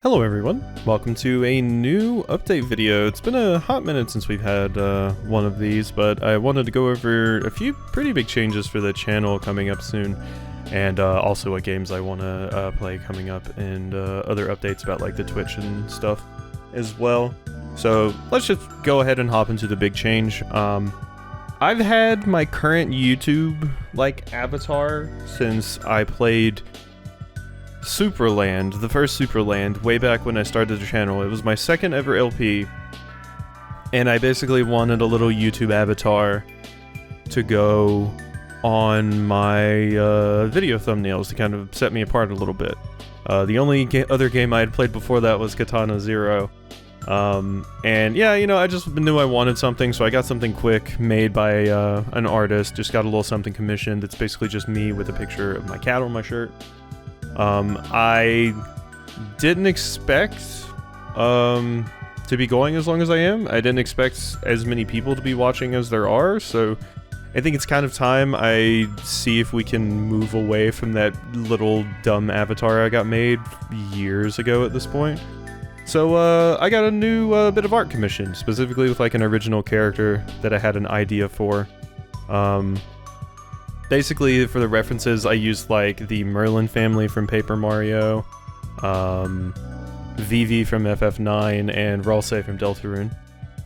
Hello everyone, welcome to a new update video. It's been a hot minute since we've had one of these, but I wanted to go over a few pretty big changes for the channel coming up soon, and also what games I want to play coming up, and other updates about like the Twitch and stuff as well. So let's just go ahead and hop into the big change. I've had my current YouTube like avatar since I played Superland, the first Superland, way back when I started the channel. It was my second ever LP, and I basically wanted a little YouTube avatar to go on my video thumbnails to kind of set me apart a little bit. The only other game I had played before that was Katana Zero. And yeah, you know, I just knew I wanted something, so I got something quick made by an artist, just got a little something commissioned. It's basically just me with a picture of my cat on my shirt. I didn't expect to be going as long as I am. I didn't expect as many people to be watching as there are, so I think it's kind of time I see if we can move away from that little dumb avatar I got made years ago at this point. So I got a new bit of art commissioned, specifically with like an original character that I had an idea for. Basically, for the references, I used like the Merlin family from Paper Mario, Vivi from FF9, and Ralsei from Deltarune.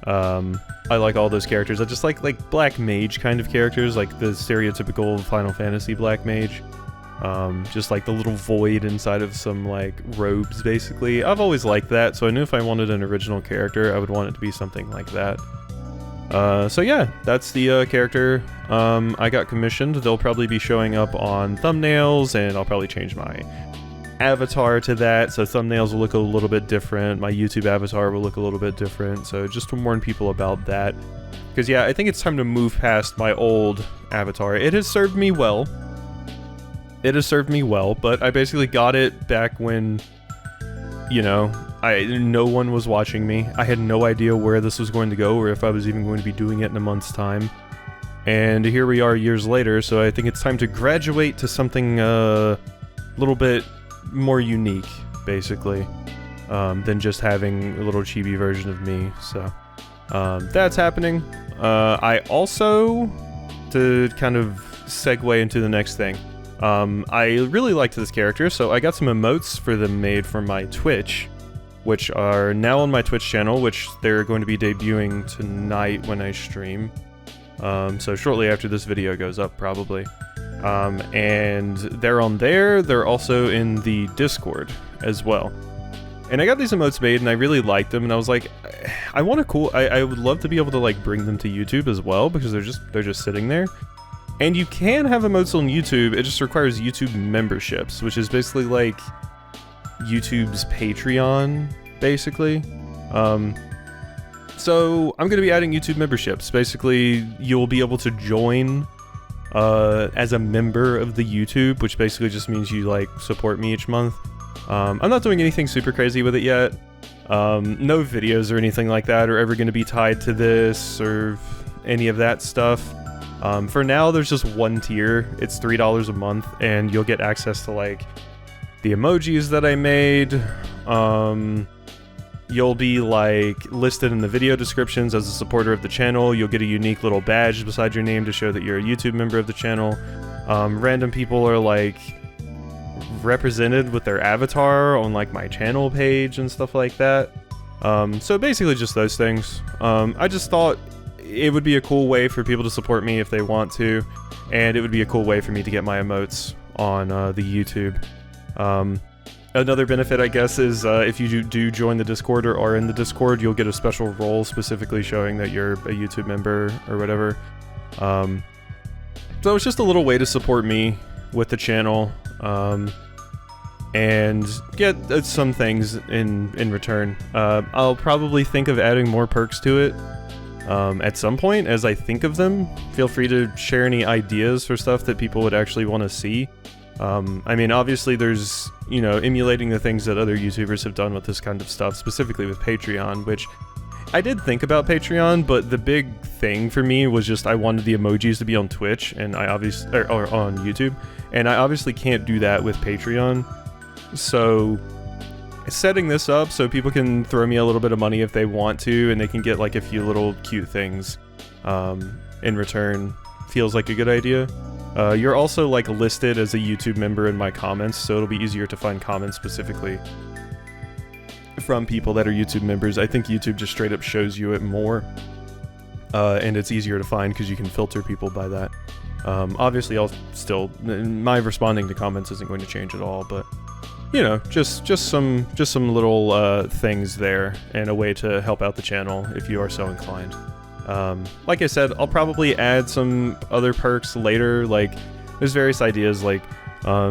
I like all those characters. I just like Black Mage kind of characters, like the stereotypical Final Fantasy Black Mage. Just like the little void inside of some like robes, basically. I've always liked that, so I knew if I wanted an original character, I would want it to be something like that. So yeah, that's the character I got commissioned. They'll probably be showing up on thumbnails, and I'll probably change my avatar to that, so thumbnails will look a little bit different. My YouTube avatar will look a little bit different, so just to warn people about that. Because yeah, I think it's time to move past my old avatar. It has served me well. It has served me well, but I basically got it back when, you know, no one was watching me. I had no idea where this was going to go, or if I was even going to be doing it in a month's time. And here we are years later, so I think it's time to graduate to something a little bit more unique, basically, than just having a little chibi version of me. So that's happening. I also, to kind of segue into the next thing, I really liked this character, so I got some emotes for them made for my Twitch, which are now on my Twitch channel, which they're going to be debuting tonight when I stream. So shortly after this video goes up, probably. And they're on there. They're also in the Discord as well. And I got these emotes made, and I really liked them, and I was like, I would love to be able to like bring them to YouTube as well, because they're just sitting there. And you can have emotes on YouTube, it just requires YouTube memberships, which is basically like YouTube's Patreon, basically. So I'm going to be adding YouTube memberships. Basically, you'll be able to join as a member of the YouTube, which basically just means you like support me each month. I'm not doing anything super crazy with it yet. No videos or anything like that are ever going to be tied to this or any of that stuff. For now, there's just one tier. It's $3 a month, and you'll get access to like the emojis that I made. You'll be like listed in the video descriptions as a supporter of the channel. You'll get a unique little badge beside your name to show that you're a YouTube member of the channel. Random people are like represented with their avatar on like my channel page and stuff like that. So basically just those things. I just thought it would be a cool way for people to support me if they want to, and it would be a cool way for me to get my emotes on the YouTube. Another benefit, I guess, is if you do join the Discord or are in the Discord, you'll get a special role specifically showing that you're a YouTube member or whatever. So it's just a little way to support me with the channel, and get some things in return. I'll probably think of adding more perks to it at some point as I think of them. Feel free to share any ideas for stuff that people would actually want to see. I mean, obviously there's, you know, emulating the things that other YouTubers have done with this kind of stuff, specifically with Patreon, which I did think about Patreon, but the big thing for me was just I wanted the emojis to be on Twitch, and I obviously, or on YouTube, and I obviously can't do that with Patreon. So setting this up so people can throw me a little bit of money if they want to, and they can get like a few little cute things in return feels like a good idea. You're also like listed as a YouTube member in my comments, so it'll be easier to find comments specifically from people that are YouTube members. I think YouTube just straight up shows you it more, and it's easier to find because you can filter people by that. Obviously, my responding to comments isn't going to change at all, but you know, just some little things there, and a way to help out the channel if you are so inclined. Like I said, I'll probably add some other perks later. Like, there's various ideas. Like,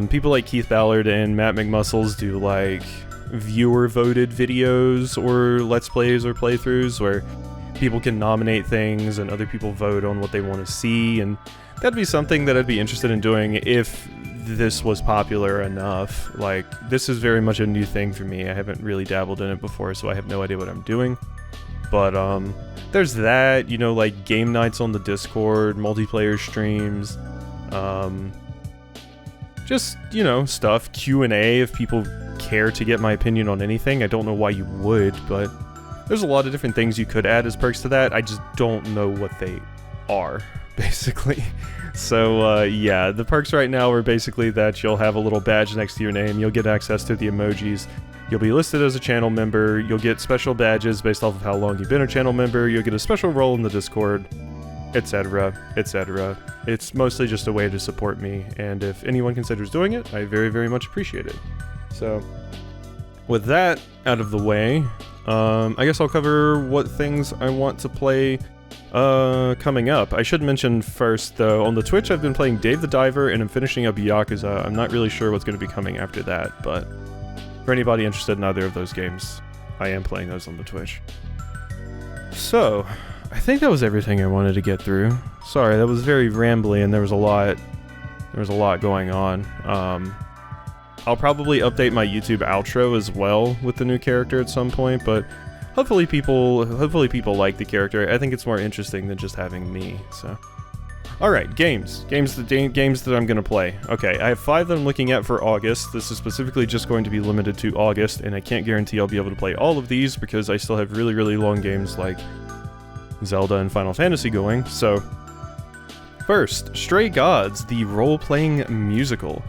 people like Keith Ballard and Matt McMuscles do like viewer-voted videos or Let's Plays or playthroughs where people can nominate things and other people vote on what they want to see, and that'd be something that I'd be interested in doing if this was popular enough. Like, this is very much a new thing for me. I haven't really dabbled in it before, so I have no idea what I'm doing. But, there's that, you know, like game nights on the Discord, multiplayer streams, just, you know, stuff, Q&A if people care to get my opinion on anything. I don't know why you would, but there's a lot of different things you could add as perks to that. I just don't know what they are, basically. So, yeah, the perks right now are basically that you'll have a little badge next to your name, you'll get access to the emojis, you'll be listed as a channel member, you'll get special badges based off of how long you've been a channel member, you'll get a special role in the Discord, etc., etc. It's mostly just a way to support me, and if anyone considers doing it, I very, very much appreciate it. So, with that out of the way, I guess I'll cover what things I want to play coming up. I should mention first, though, on the Twitch I've been playing Dave the Diver, and I'm finishing up Yakuza. I'm not really sure what's going to be coming after that, but for anybody interested in either of those games, I am playing those on the Twitch. So, I think that was everything I wanted to get through. Sorry, that was very rambly, and there was a lot going on. I'll probably update my YouTube outro as well with the new character at some point, but hopefully people like the character. I think it's more interesting than just having me, so. Alright, games that I'm gonna play. Okay, I have 5 that I'm looking at for August. This is specifically just going to be limited to August, and I can't guarantee I'll be able to play all of these because I still have really, really long games like Zelda and Final Fantasy going. So, first, Stray Gods, the role-playing musical.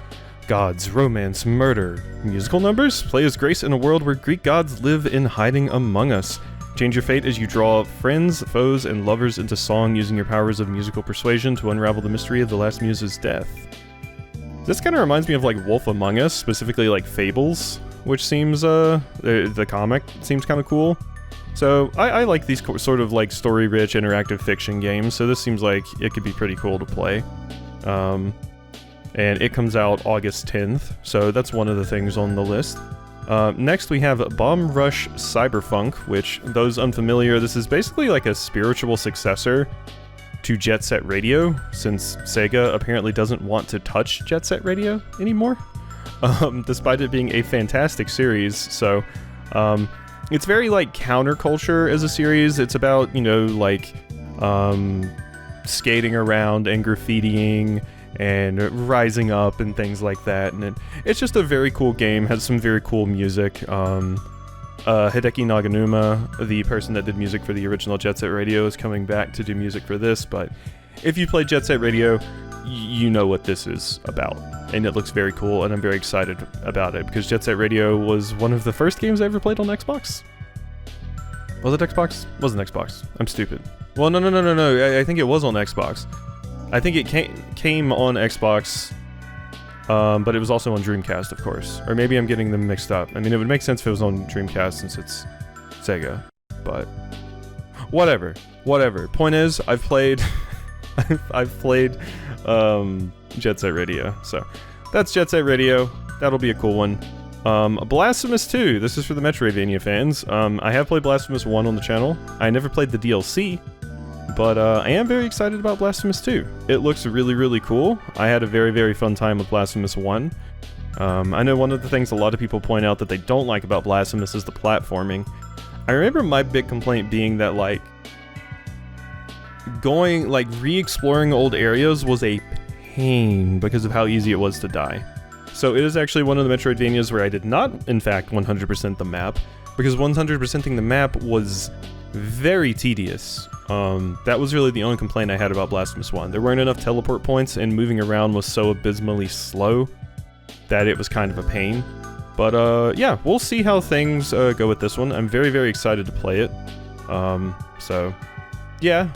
Gods, romance, murder. Musical numbers? Play as Grace in a world where Greek gods live in hiding among us. Change your fate as you draw friends, foes, and lovers into song using your powers of musical persuasion to unravel the mystery of the last muse's death. This kind of reminds me of like Wolf Among Us, specifically like Fables, which seems, the comic seems kind of cool. So I like these sort of like story-rich interactive fiction games, so this seems like it could be pretty cool to play. And it comes out August 10th, so that's one of the things on the list. Next we have Bomb Rush Cyberfunk, which, those unfamiliar, this is basically like a spiritual successor to Jet Set Radio, since Sega apparently doesn't want to touch Jet Set Radio anymore, despite it being a fantastic series. So, it's very like counterculture as a series. It's about, you know, like, skating around and graffitiing and rising up and things like that, and it's just a very cool game, has some very cool music. Hideki Naganuma, the person that did music for the original Jet Set Radio, is coming back to do music for this, but if you play Jet Set Radio, you know what this is about, and it looks very cool, and I'm very excited about it, because Jet Set Radio was one of the first games I ever played on Xbox. Was it Xbox? Wasn't Xbox. I'm stupid. Well, no, I think it was on Xbox. I think it came on Xbox, but it was also on Dreamcast, of course. Or maybe I'm getting them mixed up. I mean, it would make sense if it was on Dreamcast since it's Sega, but whatever. Point is, I've played Jet Set Radio, so that's Jet Set Radio. That'll be a cool one. Blasphemous 2. This is for the Metroidvania fans. I have played Blasphemous 1 on the channel. I never played the DLC. But I am very excited about Blasphemous 2. It looks really, really cool. I had a very, very fun time with Blasphemous 1. I know one of the things a lot of people point out that they don't like about Blasphemous is the platforming. I remember my big complaint being that, like, re-exploring old areas was a pain because of how easy it was to die. So it is actually one of the Metroidvanias where I did not, in fact, 100% the map, because 100%ing the map was very tedious. That was really the only complaint I had about Blasphemous 1. There weren't enough teleport points, and moving around was so abysmally slow that it was kind of a pain. But yeah, we'll see how things go with this one. I'm very, very excited to play it. So yeah,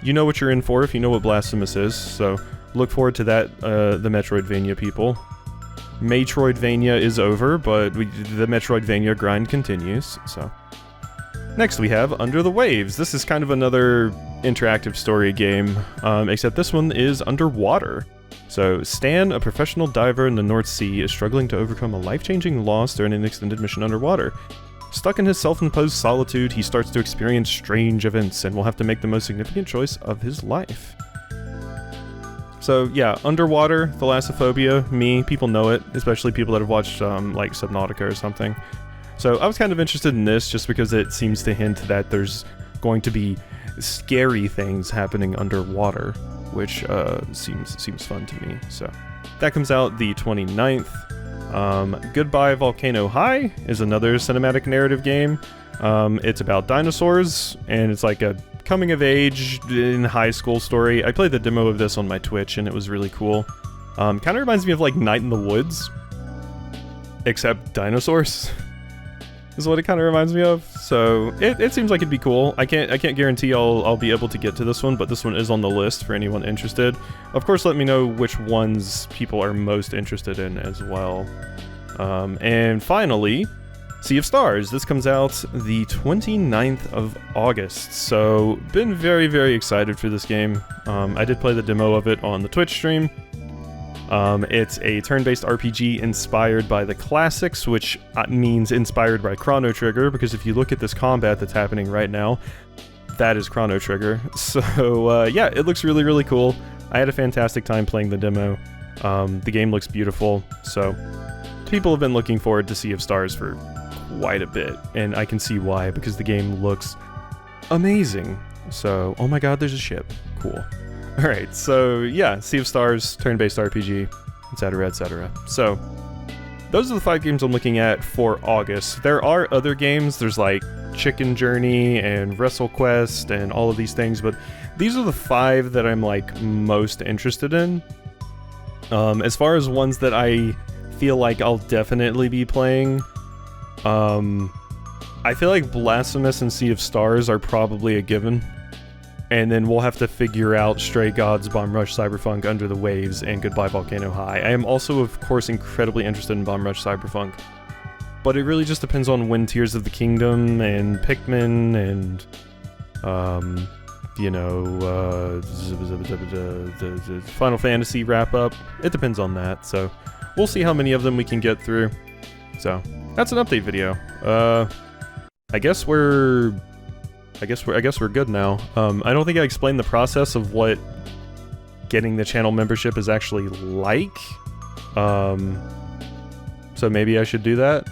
you know what you're in for if you know what Blasphemous is, so look forward to that, the Metroidvania people. Metroidvania is over, but the Metroidvania grind continues, so. Next we have Under the Waves. This is kind of another interactive story game, except this one is underwater. So, Stan, a professional diver in the North Sea, is struggling to overcome a life-changing loss during an extended mission underwater. Stuck in his self-imposed solitude, he starts to experience strange events and will have to make the most significant choice of his life. So yeah, underwater, thalassophobia, me, people know it, especially people that have watched like Subnautica or something. So I was kind of interested in this just because it seems to hint that there's going to be scary things happening underwater, which seems fun to me. So that comes out the 29th. Goodbye Volcano High is another cinematic narrative game. It's about dinosaurs, and it's like a coming of age in high school story. I played the demo of this on my Twitch, and it was really cool. Kind of reminds me of like Night in the Woods, except dinosaurs. Is what it kind of reminds me of. So it seems like it'd be cool. I can't guarantee I'll be able to get to this one, but this one is on the list for anyone interested. Of course, let me know which ones people are most interested in as well. And finally, Sea of Stars. This comes out the 29th of August. So been very, very excited for this game. I did play the demo of it on the Twitch stream. It's a turn-based RPG inspired by the classics, which means inspired by Chrono Trigger, because if you look at this combat that's happening right now, that is Chrono Trigger. So yeah, it looks really, really cool. I had a fantastic time playing the demo. The game looks beautiful, so people have been looking forward to Sea of Stars for quite a bit, and I can see why, because the game looks amazing. So, oh my god, there's a ship. Cool. Alright, so yeah, Sea of Stars, turn-based RPG, etc, etc. So, those are the 5 games I'm looking at for August. There are other games, there's like Chicken Journey and WrestleQuest and all of these things, but these are the 5 that I'm like most interested in. As far as ones that I feel like I'll definitely be playing, I feel like Blasphemous and Sea of Stars are probably a given. And then we'll have to figure out Stray Gods, Bomb Rush, Cyberpunk, Under the Waves, and Goodbye Volcano High. I am also, of course, incredibly interested in Bomb Rush, Cyberpunk. But it really just depends on when Tears of the Kingdom and Pikmin and, you know, the Final Fantasy wrap up. It depends on that, so we'll see how many of them we can get through. So, that's an update video. I guess we're good now. I don't think I explained the process of what getting the channel membership is actually like. So maybe I should do that.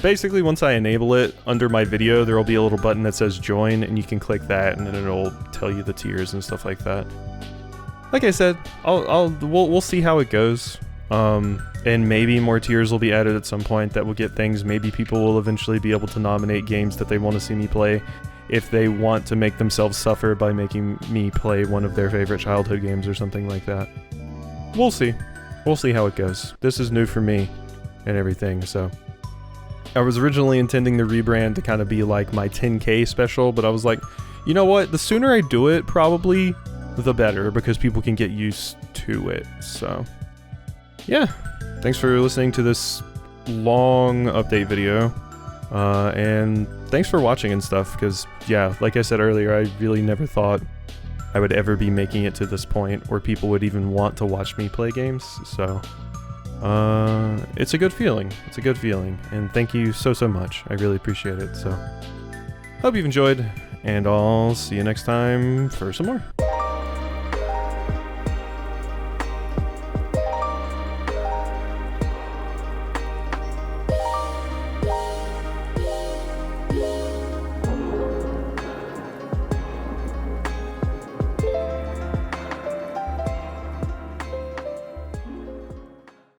Basically, once I enable it, under my video, there will be a little button that says join, and you can click that, and then it'll tell you the tiers and stuff like that. Like I said, we'll see how it goes. And maybe more tiers will be added at some point that will get things. Maybe people will eventually be able to nominate games that they want to see me play, if they want to make themselves suffer by making me play one of their favorite childhood games or something like that. We'll see. We'll see how it goes. This is new for me and everything, so. I was originally intending the rebrand to kind of be like my 10K special, but I was like, you know what? The sooner I do it, probably, the better, because people can get used to it, so. Yeah. Thanks for listening to this long update video. And thanks for watching and stuff, because, yeah, like I said earlier, I really never thought I would ever be making it to this point where people would even want to watch me play games, so, it's a good feeling. It's a good feeling, and thank you so much. I really appreciate it, so, hope you've enjoyed, and I'll see you next time for some more.